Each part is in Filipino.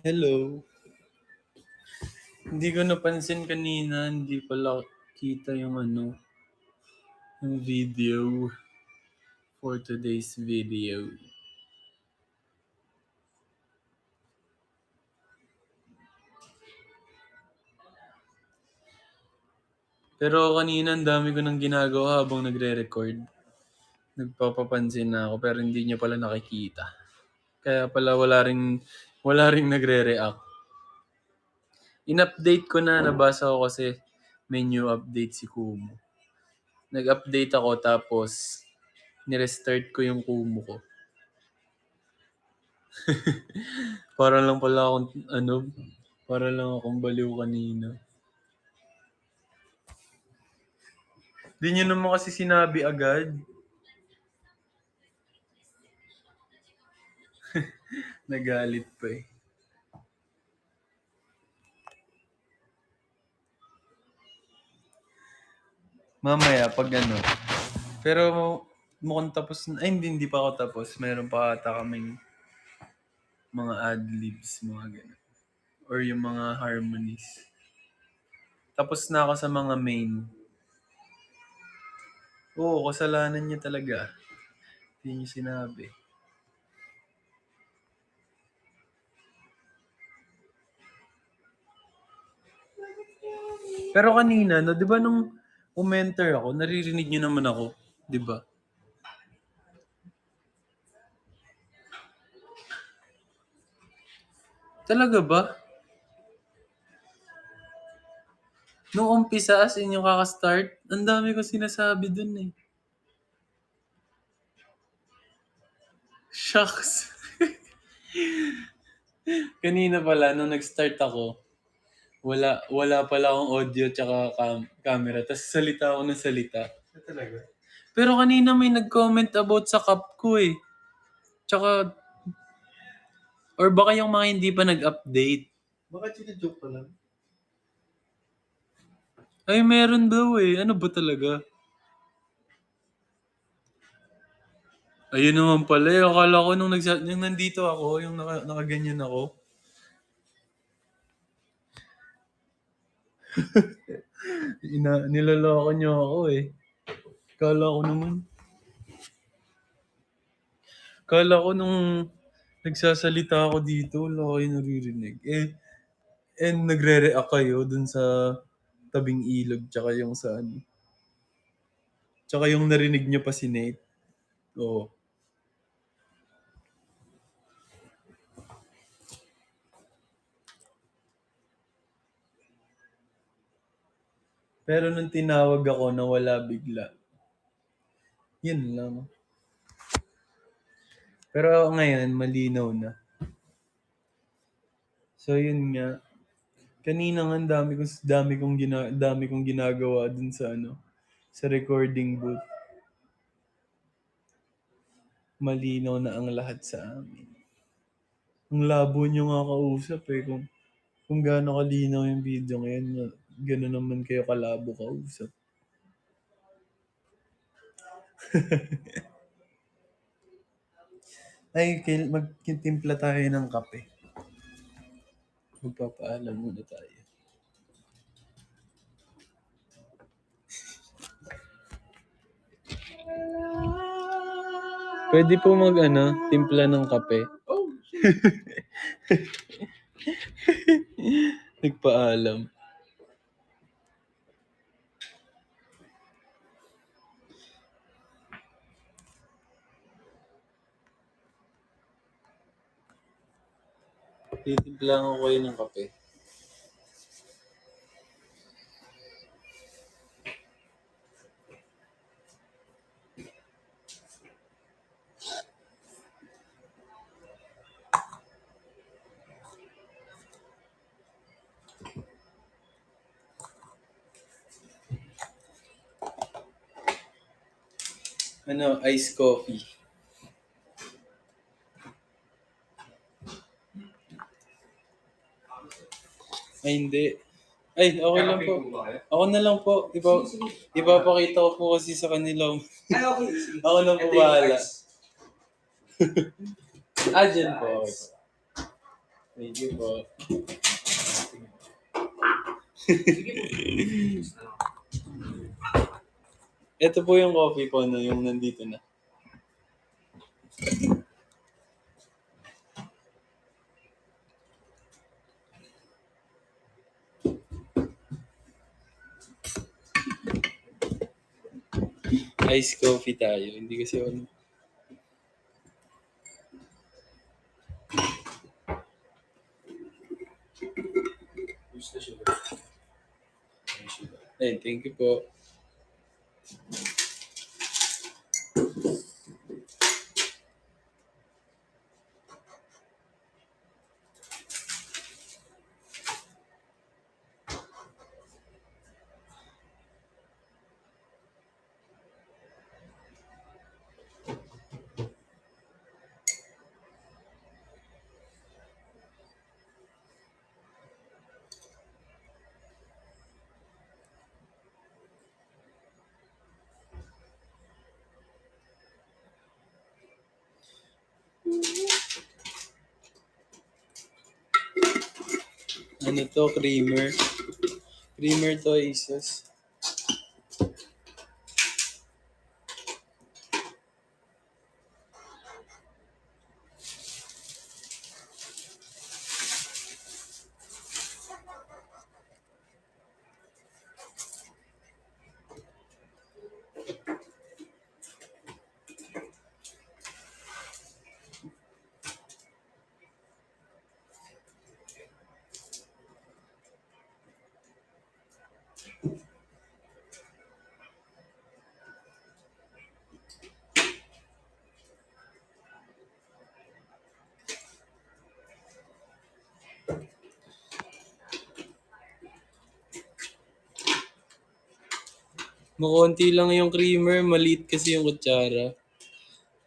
Hello. Hindi ko napansin kanina, hindi pala kita yung yung video for today's video. Pero kanina ang dami ko nang ginagawa habang nagre-record. Nagpapapansin na ako pero hindi niya pala nakikita. Kaya pala wala ring nagre-react. In-update ko na, nabasa ko kasi may new update si Kumu. Nag-update ako tapos nirestart ko yung Kumu ko. Para lang pala akong para lang akong baliw kanina. Di niyo naman kasi sinabi agad. Nagalit pa eh. Mamaya pag Pero mukhang tapos na. Ay, hindi pa ako tapos. Meron pa ata kaming mga ad-libs, mga ganun. Or yung mga harmonies. Tapos na ako sa mga main. Oo, kasalanan niya talaga. Hindi niyo sinabi. Pero kanina, no, di ba nung umenter ako, naririnig niyo naman ako. Di ba? Talaga ba? Nung umpisa as in yung kaka-start, ang dami ko sinasabi dun eh. Shucks. Kanina pala, nung nag-start ako, wala pala akong audio tsaka camera. Tapos salita ako ng salita. Talaga? Pero kanina may nag-comment about sa cup ko eh. Tsaka, or baka yung mga hindi pa nag-update. Baka joke pa lang. Ay, meron daw eh. Ano ba talaga? Ayun naman pala eh. Akala ko nung nandito ako, yung nakaganyan ako. Niloloko niyo ako eh. Kala ko nung nagsasalita ako dito, wala kayo naririnig. Nagre-react kayo dun sa tabing ilog, tsaka yung sa Tsaka yung narinig niyo pa si Nate. Oo. Pero nung tinawag ako, nawala bigla. Yun lang. Pero ngayon, malinaw na. So yun nga. Kanina nga dami kong ginagawa dun sa sa recording booth. Malinaw na ang lahat sa amin. Ang labo niyo nga kausap eh. Kung gaano kalinaw yung video ngayon, gano'n naman kayo kalabo kausap. Ay, magtimpla tayo ng kape. Magpapaalam muna tayo. Pwede po timpla ng kape. Oh, Nagpaalam. Titimpla ko kayo ng kape. Iced coffee. Ay, hindi. Ay, okay lang po. Ako na lang po. Ipapakita ko po kasi sa kanila. Ay, okay. Ako na po bahala. Dyan po. Okay. Thank you po. Ito po yung coffee po, no, yung nandito na. Ice coffee tayo. Hindi kasi ano. Ay, thank you po. Ano to? Creamer. Creamer to, Asus. Makunti lang yung creamer, maliit kasi yung kutsara.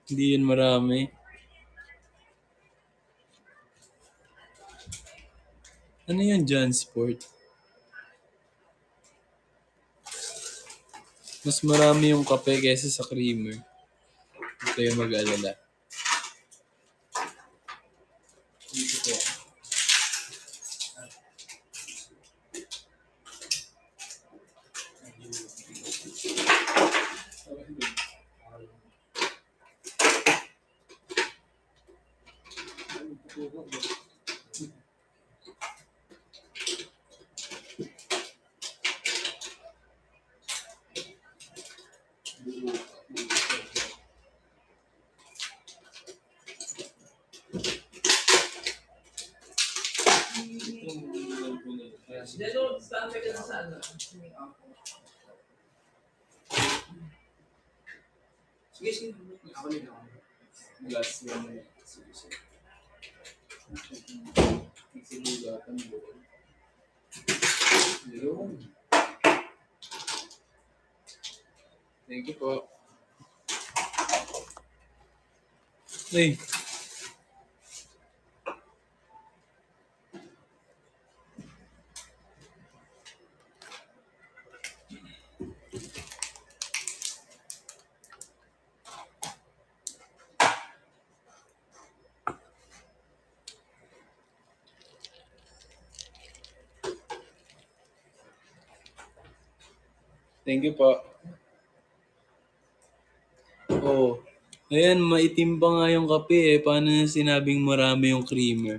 Hindi yun marami. Ano yung John Sport? Mas marami yung kape kaysa sa creamer. Hindi kayo mag-alala. Dito po. Dalo, standby ka na sa ano. Sige, sige. Ako nila. Last one. Nagsigulatan mo. Yun. Thank you po. Ay. Thank you po. Oh. Ayan, maitim pa nga yung kape eh. Paano na sinabing marami yung creamer?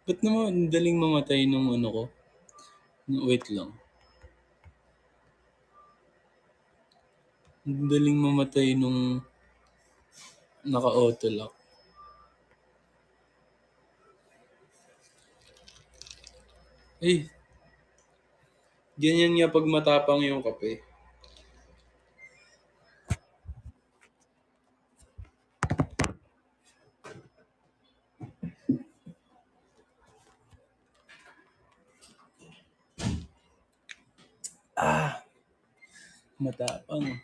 Ba't naman ang daling mamatay nung ano ko? Wait lang. Ang daling mamatay nung naka-auto lock. Eh, ganyan nga pag matapang yung kape. Ah, matapang.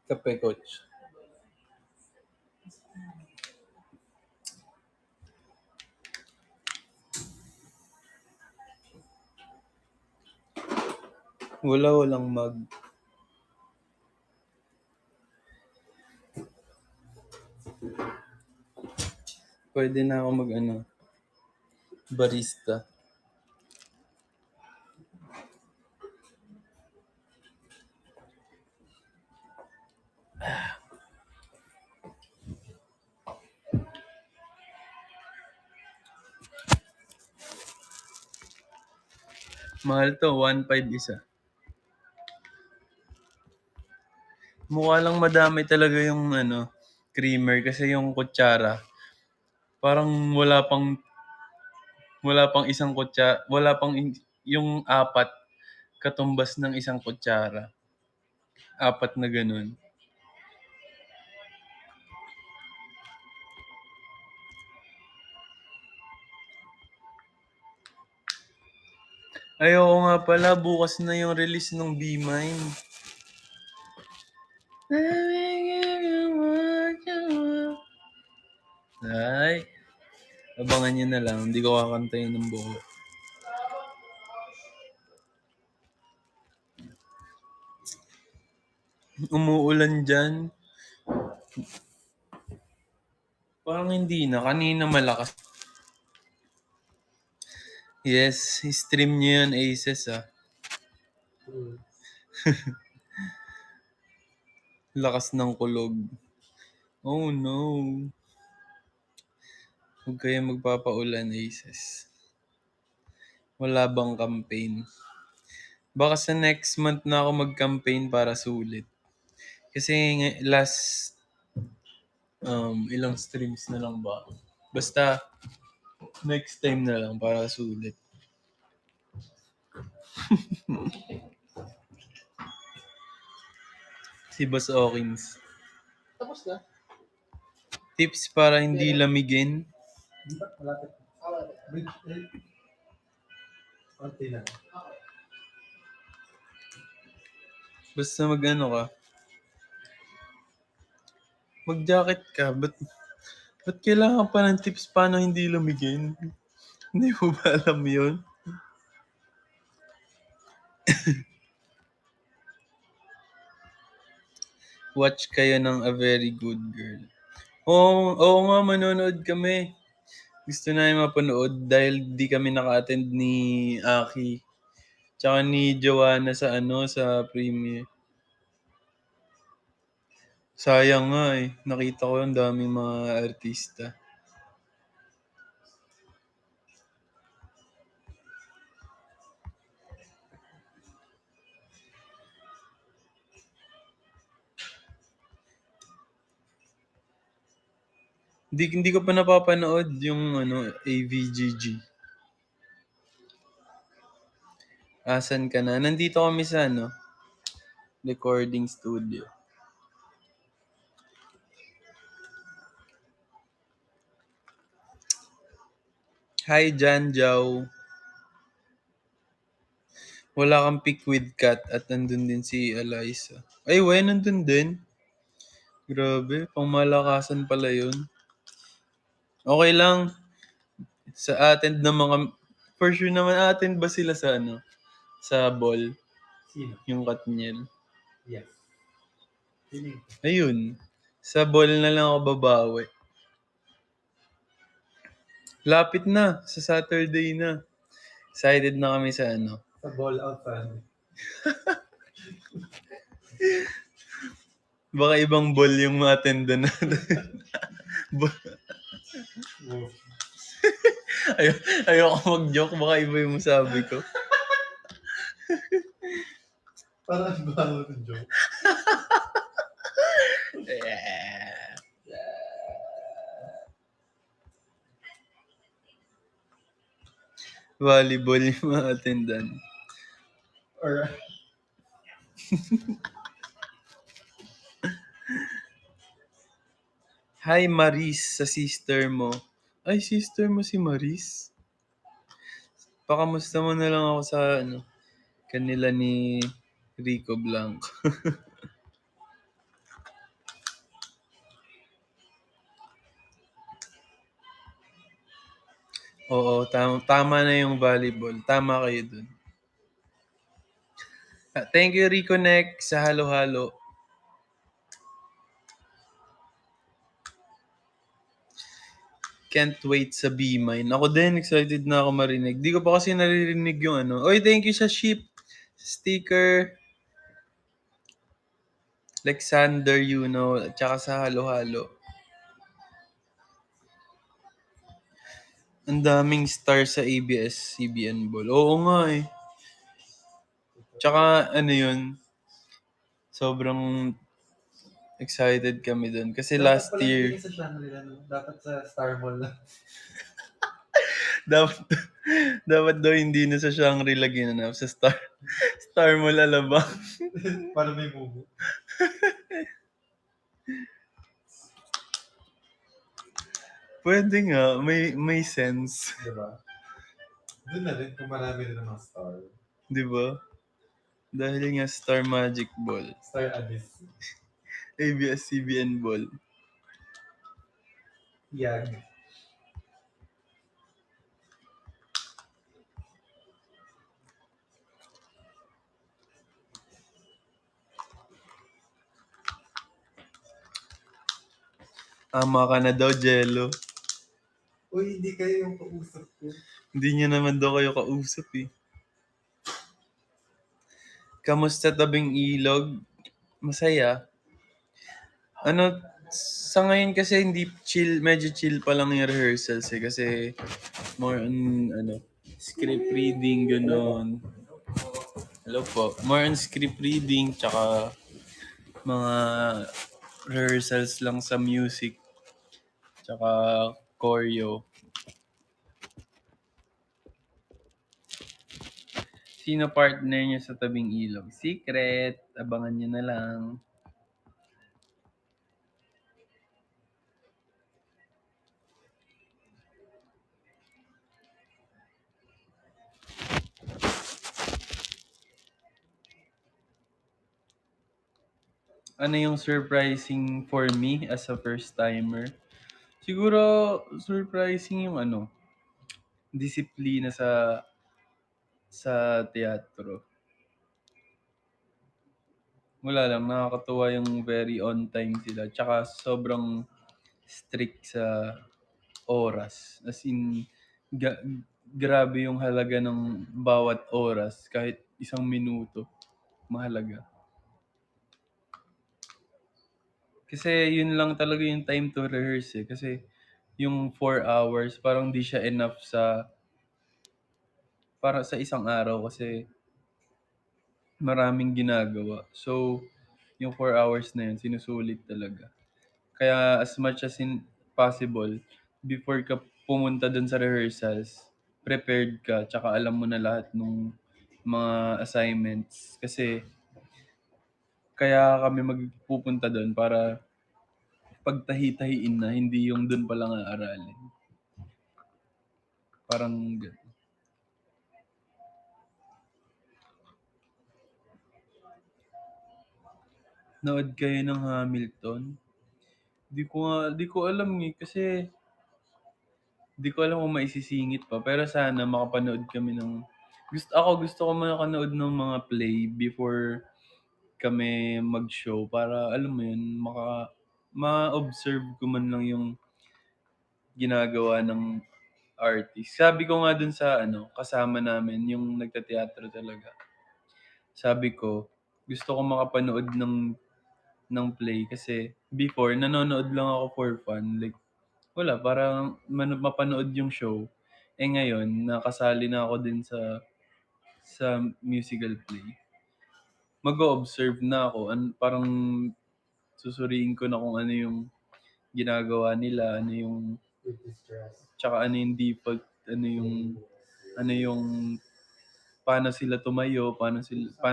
Kape, coach. Walang mag. pwede na ako barista. Mahal to, 1.5 isa. Mukha lang madami talaga yung creamer kasi yung kutsara. Parang wala pang isang kutsara, yung apat katumbas ng isang kutsara. Apat na ganun. Ayoko nga pala, bukas na yung release ng B-Mine. Ay, abangan nyo na lang. Hindi ko kakantayin ng buo. Umuulan dyan. Parang hindi na. Kanina malakas. Yes, stream nyo yan, Aces Lakas ng kulog. Oh no. Huwag kayo magpapaulan, Aces. Wala bang campaign? Baka sa next month na ako mag-campaign para sulit. Kasi last ilang streams na lang ba? Basta next time na lang para sulit. Si Boss Hawkins. Tapos na. Tips para hindi lamigin. Di ba? Malapit. Bridge. Konti na. Basta ka. Mag-jacket ka. Ba't kailangan pa ng tips paano hindi lumigin? Hindi mo ba alam yun? Watch kayo ng A Very Good Girl. Oo nga, manonood kami. Gusto namin mapanood dahil di kami naka-attend ni Aki. Tsaka ni Joanna sa premiere. Sayang nga Nakita ko yung daming mga artista. Hindi ko pa napapanood yung AVGG. Asan ka na? Nandito kami sa recording studio. Hi, Jan Jao. Wala kang pick with Kat at nandun din si Eliza. Ay, nandun din. Grabe, pangmalakasan pala yun. Okay lang. Sa attend ng mga... For sure naman, attend ba sila sa sa ball? Sino? Yung Katniel. Yes. Feeling. Ayun. Sa ball na lang ako babawi. Lapit na. Sa Saturday na. Excited na kami sa Sa ball out fan. Baka ibang ball yung ma-attend na. Ayoko mag-joke. Baka iba yung sabi ko. Parang bago ng joke. Volleyball yung ma-attendan. Alright. Hi, Maris, sa sister mo. Ay, sister mo si Maris? Pakamusta mo na lang ako sa kanila ni Rico Blanco. Oo, tama na yung volleyball. Tama kayo dun. Thank you, Rico Neck, sa halo-halo. Can't wait sa B Mine. Ako din, excited na ako marinig. Di ko pa kasi naririnig yung ano. Oy, thank you sa sheep. Sticker. Alexander, at tsaka sa halo-halo. Ang daming star sa ABS-CBN Ball. Oo nga eh. Tsaka ano yun, sobrang excited kami dun. Kasi last Dapat pala year, hindi sa Shangri-La, no? Dapat sa Star Mall lang. dapat, dapat daw hindi na sa Shangri-La ginanap. Sa Star Mall Alabang. Para may mumu. Pwede nga, may sense. Diba? Doon na rin kung marami rin ng mga star. Di ba? Dahil nga Star Magic Ball. Star Abyss. ABS-CBN Ball. Yag. Ama ka na daw, Jello. Uy, hindi kayo yung kausap ko. Hindi niya naman daw kayo kausap eh. Kamusta tabing ilog? Masaya. Ano, sa ngayon kasi hindi chill, medyo chill pa lang yung rehearsals eh. Kasi more on, script reading, gano'n. Hello po. More on script reading, tsaka mga rehearsals lang sa music, tsaka choreo. Sino partner niya sa tabing ilog? Secret. Abangan niyo na lang. Ano yung surprising for me as a first timer? Siguro surprising yung disiplina sa teatro. Wala lang, nakakatuwa yung very on time sila. Tsaka sobrang strict sa oras. As in, grabe yung halaga ng bawat oras. Kahit isang minuto, mahalaga. Kasi yun lang talaga yung time to rehearse eh. Kasi yung 4 hours, parang di siya enough para sa isang araw kasi maraming ginagawa. So, yung 4 hours na yun, sinusulit talaga. Kaya as much as possible, before ka pumunta dun sa rehearsals, prepared ka, tsaka alam mo na lahat ng mga assignments. Kasi, kaya kami magpupunta dun para pagtahi-tahiin na, hindi yung dun pa lang aaralin. Parang ganun. Nood kayo ng Hamilton? Di ko alam eh, kasi di ko alam kung maisisingit pa. Pero sana makapanood kami ng... Gusto ko makanood ng mga play before kami mag-show para alam mo yun, ma-observe ko man lang yung ginagawa ng artist. Sabi ko nga dun sa kasama namin, yung nagtateatro talaga. Sabi ko, gusto ko makapanood ng play kasi before nanonood lang ako for fun. Like wala, para mapanood yung show. Eh ngayon, nakasali na ako din sa musical play. Mag-o-observe na ako. Parang susuriin ko na kung ano yung ginagawa nila, ano yung With distress. tsaka ano yung default, ano yung paano sila tumayo, paano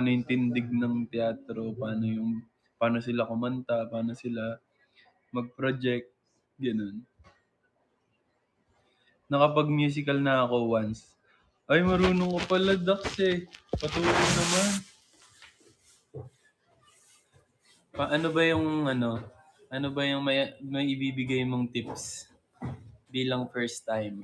yung tindig ng teatro, paano sila kumanta, paano sila mag-project, ganun. Nakapag-musical na ako once. Ay, marunong ko pala, Dax eh. Patuloy naman. Ano ba yung ano ba yung may ibibigay mong tips bilang first time?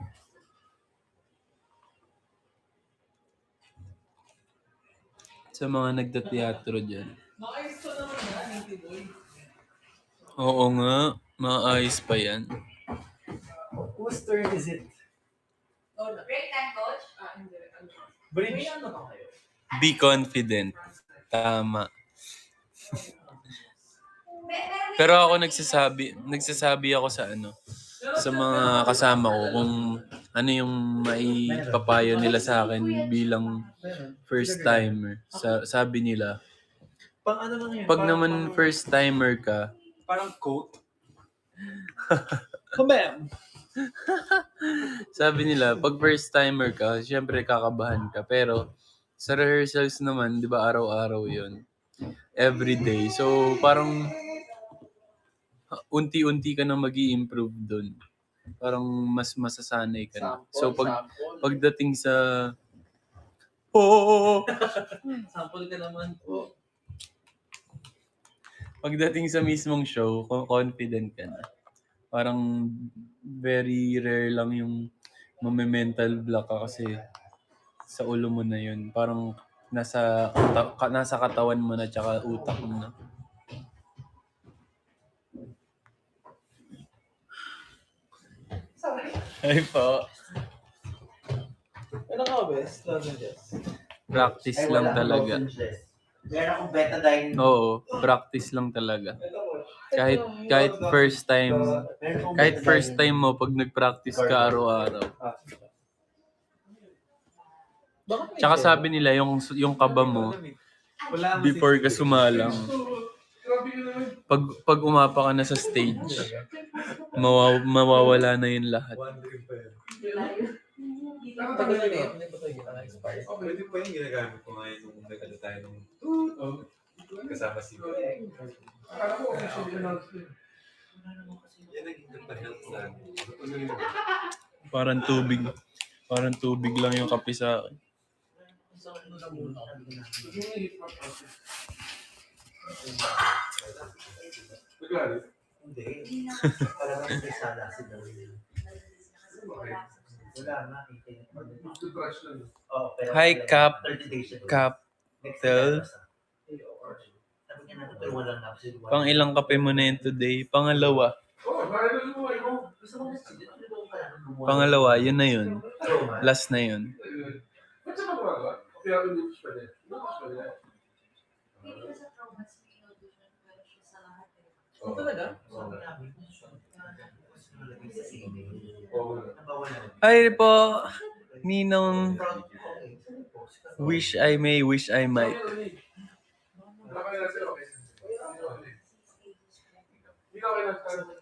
Sa mga nagda-teatro dyan. Oo nga, maayos pa yan. Whose turn is it? Oh, na. Break time, coach? Hindi. Ano? Bridge. May ano ba kayo? Be confident. Tama. Pero ako nagsasabi ako sa sa mga kasama ko kung ano yung maipapayo nila sa akin bilang first timer. Sabi nila, Pang ano lang yun? pag naman first timer ka, Parang coat. Kabam! sabi nila, pag first timer ka, syempre kakabahan ka. Pero sa rehearsals naman, di ba araw-araw yun? Every day. So parang unti-unti ka na mag-i-improve dun. Parang mas masasanay ka na. So pagdating sa Sample ka naman po. pagdating sa mismong show, confident ka na. Parang very rare lang yung mental block ka kasi sa ulo mo na yun. Parang nasa katawan mo na tsaka utak mo na. Sorry. Ay po. Ano ka, best? Lozenges. Practice lang talaga. Meron akong betadine. Oo, practice lang talaga. Ito, coach. Kahit first time mo pag nag-practice ka araw-araw. Bakit may Tsaka gel? sabi nila yung kaba mo Wala mo before ka sumalang. Pag umapa ka na sa stage, mawawala na yun lahat. Wondering pa yun. Tagal na yun. Hindi ba ito yung expired? Pwede pa yung ginagamit ko ngayon nung nagkala tayo nung kasama si Akala ko official announcement. Yan ang health sa akin. Parang tubig lang yung kape sa akin. Hindi. Parang may sala sila. Wala na. Oh, pero Hi, Cap. 30 days ago. Cap. Next Tel. year, sabi niya na, pero wala na. Pang ilang kape mo na yun today? Pangalawa. Gusto mo na sila. Pangalawa, yun na yun. Last na yun. Hindi ko sa Traumas may audition pero siya sa lahat eh. Oh, talaga? Hi po, Ninong. Wish I may, wish I might. Hindi ko kailangan